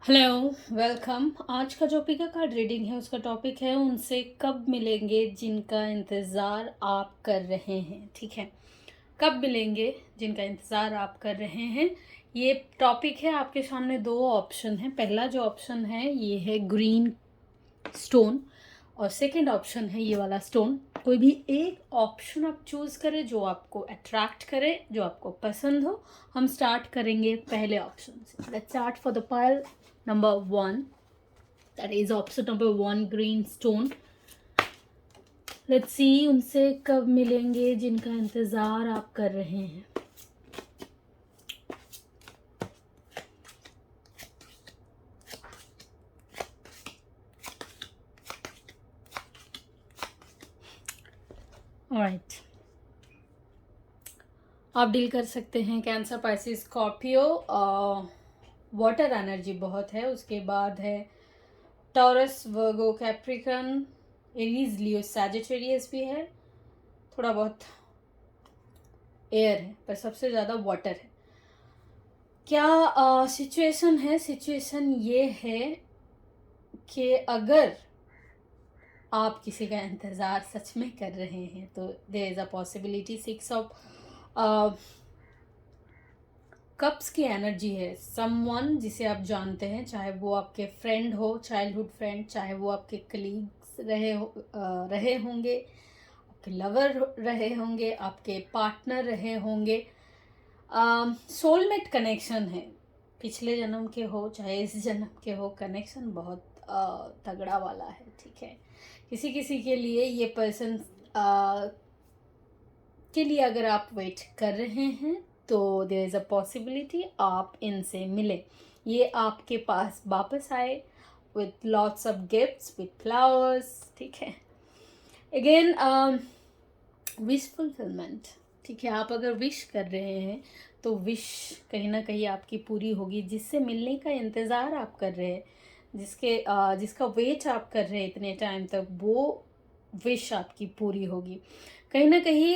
Hello, welcome. आज का जो पिका कार्ड रीडिंग है उसका टॉपिक है उनसे कब मिलेंगे जिनका इंतज़ार आप कर रहे हैं। ठीक है, कब मिलेंगे जिनका इंतज़ार आप कर रहे हैं। ये टॉपिक है, आपके सामने दो ऑप्शन है। पहला जो ऑप्शन है ये है ग्रीन स्टोन और सेकंड ऑप्शन है ये वाला स्टोन। कोई भी एक ऑप्शन आप चूज़ करें जो आपको अट्रैक्ट करे, जो आपको पसंद हो। हम स्टार्ट करेंगे पहले ऑप्शन से। Let's start for the pile number 1, that is option number 1, green stone. Let's see उनसे कब मिलेंगे जिनका इंतज़ार आप कर रहे हैं। Alright, आप डील कर सकते हैं cancer, Pisces, Scorpio. Water energy बहुत है। उसके बाद है टॉरस, वर्गो, कैप्रिकन, एरीज, लियो, सैजिटेरियस भी है। थोड़ा बहुत एयर है पर सबसे ज़्यादा वाटर है। क्या सिचुएशन है? सिचुएशन ये है कि अगर आप किसी का इंतज़ार सच में कर रहे हैं तो there is a possibility. 6 of cups की एनर्जी है। समवन जिसे आप जानते हैं, चाहे वो आपके फ्रेंड हो, चाइल्डहुड फ्रेंड, चाहे वो आपके कलीग्स रहे होंगे, आपके लवर रहे होंगे, आपके पार्टनर रहे होंगे। सोलमेट कनेक्शन है। पिछले जन्म के हो चाहे इस जन्म के हो, कनेक्शन बहुत तगड़ा वाला है। ठीक है, किसी किसी के लिए ये पर्सन के लिए अगर आप वेट कर रहे हैं तो देयर इज़ अ पॉसिबिलिटी आप इनसे मिले। ये आपके पास वापस आए with lots of gifts, with flowers. ठीक है, अगेन विश फुलफिलमेंट। ठीक है, आप अगर विश कर रहे हैं तो विश कहीं ना कहीं आपकी पूरी होगी। जिससे मिलने का इंतज़ार आप कर रहे हैं, जिसका वेट आप कर रहे हैं इतने टाइम तक, वो विश आपकी पूरी होगी। कहीं ना कहीं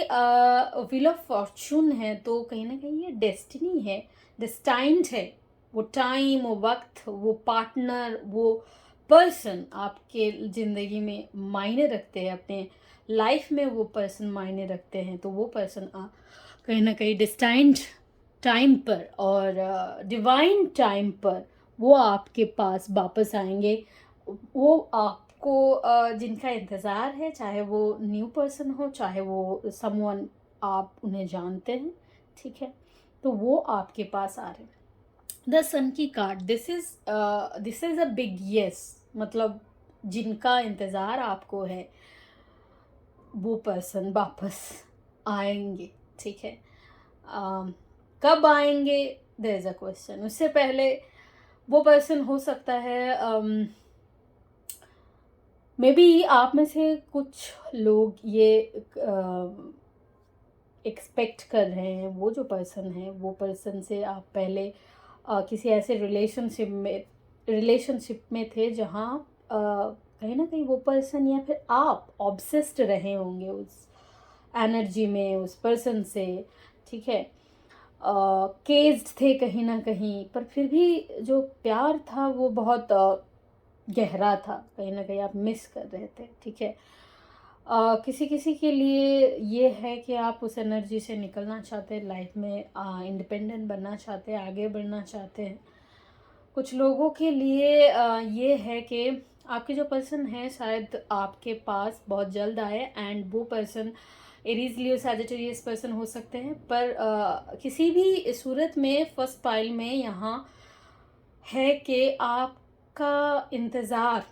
व्हील ऑफ फॉर्चून है तो कहीं ना कहीं ये डेस्टिनी है, डेस्टाइन्ड है। वो टाइम, वो वक्त, वो पार्टनर, वो पर्सन आपके ज़िंदगी में मायने रखते हैं, अपने लाइफ में वो पर्सन मायने रखते हैं। तो वो पर्सन कहीं ना कहीं डिस्टाइंड टाइम पर और डिवाइन टाइम पर वो आपके पास वापस आएंगे। वो आपको जिनका इंतज़ार है, चाहे वो न्यू पर्सन हो, चाहे वो समवन आप उन्हें जानते हैं। ठीक है, तो वो आपके पास आ रहे हैं। द सन की card, this is a big yes. मतलब जिनका इंतज़ार आपको है वो पर्सन वापस आएंगे। ठीक है, कब आएंगे देयर इज़ अ क्वेश्चन। उससे पहले वो पर्सन हो सकता है, मे बी आप में से कुछ लोग ये एक्सपेक्ट कर रहे हैं वो जो पर्सन है, वो पर्सन से आप पहले किसी ऐसे रिलेशनशिप में थे जहाँ कहीं ना कहीं वो पर्सन या फिर आप ऑब्सेस्ड रहे होंगे उस एनर्जी में, उस पर्सन से। ठीक है, केस्ड थे कहीं ना कहीं, पर फिर भी जो प्यार था वो बहुत गहरा था। कहीं ना कहीं आप मिस कर रहे थे। ठीक है, किसी किसी के लिए ये है कि आप उस एनर्जी से निकलना चाहते हैं, लाइफ में इंडिपेंडेंट बनना चाहते हैं, आगे बढ़ना चाहते हैं। कुछ लोगों के लिए ये है कि आपके जो पर्सन है शायद आपके पास बहुत जल्द आए, एंड वो पर्सन एरीज, लियो, सैजिटेरियस पर्सन हो सकते हैं। पर किसी भी सूरत में फर्स्ट पाइल में यहाँ है कि आपका इंतज़ार,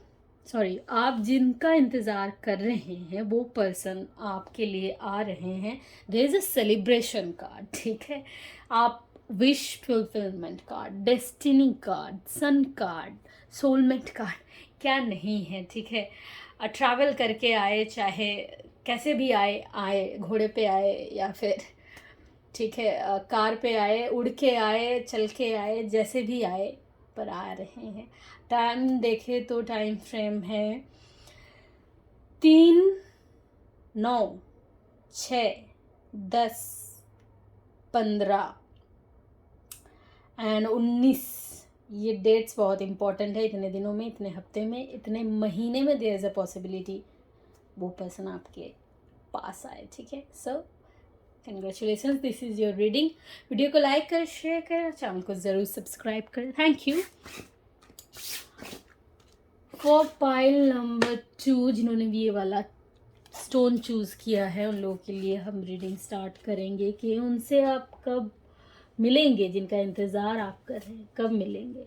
सॉरी, आप जिनका इंतज़ार कर रहे हैं वो पर्सन आपके लिए आ रहे हैं। There is a celebration card. ठीक है, आप wish fulfilment card, destiny card, sun card, soulmate card, क्या नहीं है। ठीक है, ट्रैवल करके आए, चाहे कैसे भी आए घोड़े पे आए या फिर, ठीक है, कार पे आए, उड़ के आए, चल के आए, जैसे भी आए पर आ रहे हैं। टाइम देखे तो टाइम फ्रेम है 3, 9, 6, 10, 15 एंड 19। ये डेट्स बहुत इंपॉर्टेंट है, इतने दिनों में, इतने हफ्ते में, इतने महीने में देयर इज़ अ पॉसिबिलिटी वो पर्सन आपके पास आए, ठीक है। सो congratulations, this is your reading. Video को लाइक कर, शेयर कर, चैनल को ज़रूर सब्सक्राइब कर। Thank you. For pile number 2 जिन्होंने भी ये वाला स्टोन चूज़ किया है, उन लोगों के लिए हम रीडिंग स्टार्ट करेंगे कि उनसे आप कब मिलेंगे, जिनका इंतज़ार आप कर रहे हैं, कब मिलेंगे।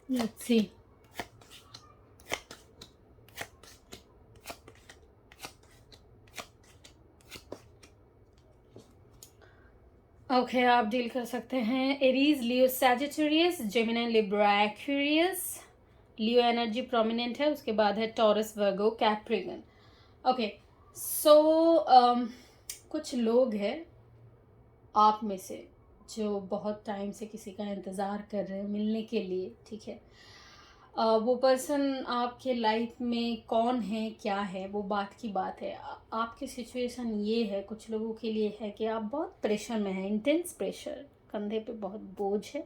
Let's see. ओके, आप डील कर सकते हैं एरीज, लियो, सैजिटेरियस, जेमिनी, लिब्रा, एक्वेरियस। लियो एनर्जी प्रोमिनेंट है, उसके बाद है टॉरस, वर्गो, कैप्रिकन। ओके, सो कुछ लोग हैं आप में से जो बहुत टाइम से किसी का इंतज़ार कर रहे हैं मिलने के लिए, ठीक है। वो पर्सन आपके लाइफ में कौन है, क्या है, वो बात की बात है। आपकी सिचुएशन ये है, कुछ लोगों के लिए है कि आप बहुत प्रेशर में हैं, इंटेंस प्रेशर, कंधे पे बहुत बोझ है।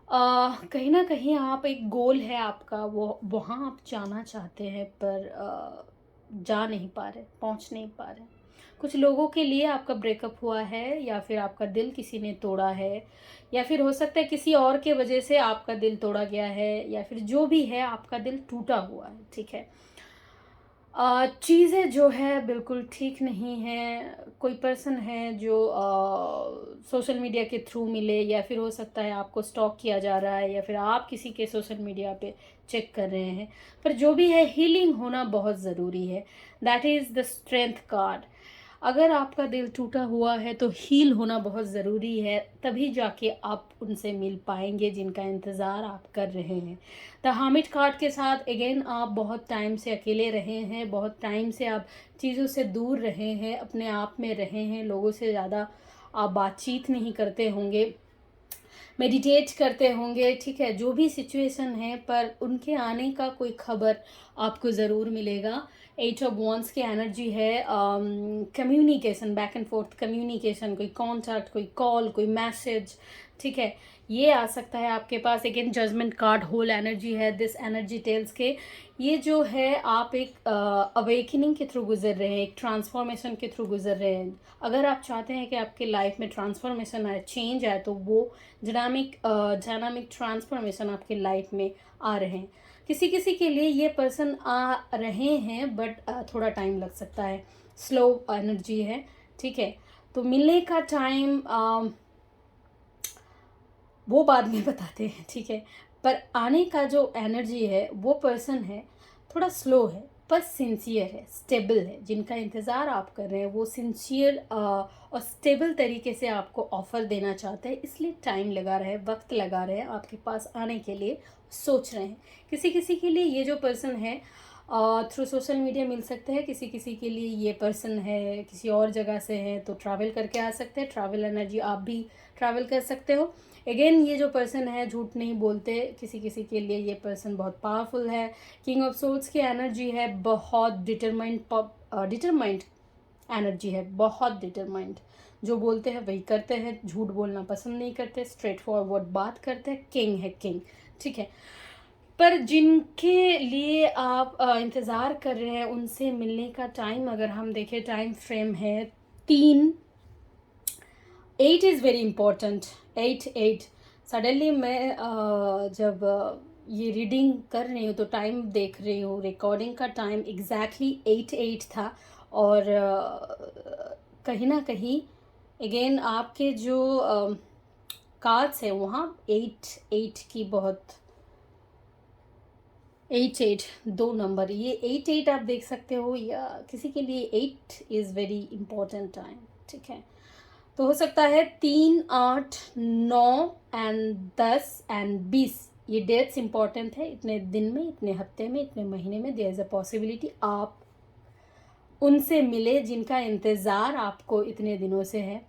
कहीं ना कहीं आप, एक गोल है आपका, वो वहाँ आप जाना चाहते हैं पर जा नहीं पा रहे, पहुँच नहीं पा रहे। कुछ लोगों के लिए आपका ब्रेकअप हुआ है, या फिर आपका दिल किसी ने तोड़ा है, या फिर हो सकता है किसी और के वजह से आपका दिल तोड़ा गया है, या फिर जो भी है आपका दिल टूटा हुआ है, ठीक है। चीज़ें जो है बिल्कुल ठीक नहीं है। कोई पर्सन है जो सोशल मीडिया के थ्रू मिले, या फिर हो सकता है आपको स्टॉक किया जा रहा है, या फिर आप किसी के सोशल मीडिया पे चेक कर रहे हैं। पर जो भी है, हीलिंग होना बहुत ज़रूरी है। That is the strength card. अगर आपका दिल टूटा हुआ है तो हील होना बहुत ज़रूरी है, तभी जाके आप उनसे मिल पाएंगे जिनका इंतज़ार आप कर रहे हैं। द हर्मिट कार्ड के साथ अगेन, आप बहुत टाइम से अकेले रहे हैं, बहुत टाइम से आप चीज़ों से दूर रहे हैं, अपने आप में रहे हैं, लोगों से ज़्यादा आप बातचीत नहीं करते होंगे, मेडिटेट करते होंगे, ठीक है। जो भी सिचुएशन है, पर उनके आने का कोई खबर आपको ज़रूर मिलेगा। 8 ऑफ वॉन्ड्स की एनर्जी है, communication, back and forth communication, कोई कॉन्टैक्ट, कोई कॉल, कोई मैसेज, ठीक है, ये आ सकता है आपके पास। Again judgement card, whole energy है। दिस एनर्जी टेल्स के ये जो है, आप एक अवेकनिंग के थ्रू गुजर रहे हैं, एक ट्रांसफॉर्मेशन के थ्रू गुजर रहे हैं। अगर आप चाहते हैं कि आपके लाइफ में ट्रांसफॉर्मेशन आए, चेंज आए, तो वो डायनामिक ट्रांसफॉर्मेशन आपके लाइफ में आ रहे हैं। किसी किसी के लिए ये पर्सन आ रहे हैं, बट थोड़ा टाइम लग सकता है, स्लो एनर्जी है, ठीक है। तो मिलने का टाइम वो बाद में बताते हैं, ठीक है। पर आने का जो एनर्जी है, वो पर्सन है थोड़ा स्लो है, पर सिंसियर है, स्टेबल है। जिनका इंतज़ार आप कर रहे हैं वो सिंसियर और स्टेबल तरीके से आपको ऑफ़र देना चाहते हैं, इसलिए टाइम लगा रहे हैं, वक्त लगा रहे हैं आपके पास आने के लिए, सोच रहे हैं। किसी किसी के लिए ये जो पर्सन है थ्रू सोशल मीडिया मिल सकते हैं, किसी किसी के लिए ये पर्सन है किसी और जगह से है, तो ट्रैवल करके आ सकते हैं। ट्रैवल एनर्जी, आप भी ट्रैवल कर सकते हो। अगेन ये जो पर्सन है झूठ नहीं बोलते, किसी किसी के लिए ये पर्सन बहुत पावरफुल है। किंग ऑफ सोल्स की एनर्जी है, बहुत डिटरमाइंड एनर्जी है, बहुत डिटरमाइंड। जो बोलते हैं वही करते हैं, झूठ बोलना पसंद नहीं करते, स्ट्रेट फॉरवर्ड बात करते हैं। किंग है, किंग, ठीक है। पर जिनके लिए आप इंतज़ार कर रहे हैं, उनसे मिलने का टाइम अगर हम देखें, टाइम फ्रेम है 3। 8 इज़ वेरी इम्पोर्टेंट। 8 सडनली मैं जब ये रीडिंग कर रही हूँ तो टाइम देख रही हूँ, रिकॉर्डिंग का टाइम एग्जैक्टली 8 था। और कहीं ना कहीं अगेन आपके जो कार्ड्स हैं वहाँ 8 की बहुत 8 दो नंबर, ये 8 आप देख सकते हो, या किसी के लिए 8 इज़ वेरी इम्पोर्टेंट टाइम, ठीक है। तो हो सकता है 3, 8, 9 एंड 10 एंड 20 ये डेट्स इंपॉर्टेंट है। इतने दिन में, इतने हफ्ते में, इतने महीने में देयर इज़ अ पॉसिबिलिटी आप उनसे मिले जिनका इंतज़ार आपको इतने दिनों से है।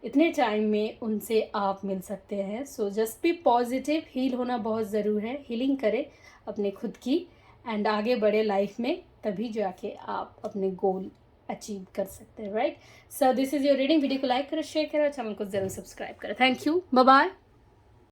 इतने टाइम में उनसे आप मिल सकते हैं. So just be positive. Heal होना बहुत ज़रूर है. हीलिंग करें अपने खुद की एंड आगे बढ़े लाइफ में, तभी जाके आप अपने गोल अचीव कर सकते हैं. Right. So this is your reading. Video को लाइक करें, शेयर करें और चैनल को ज़रूर सब्सक्राइब करें. Thank you. Bye bye.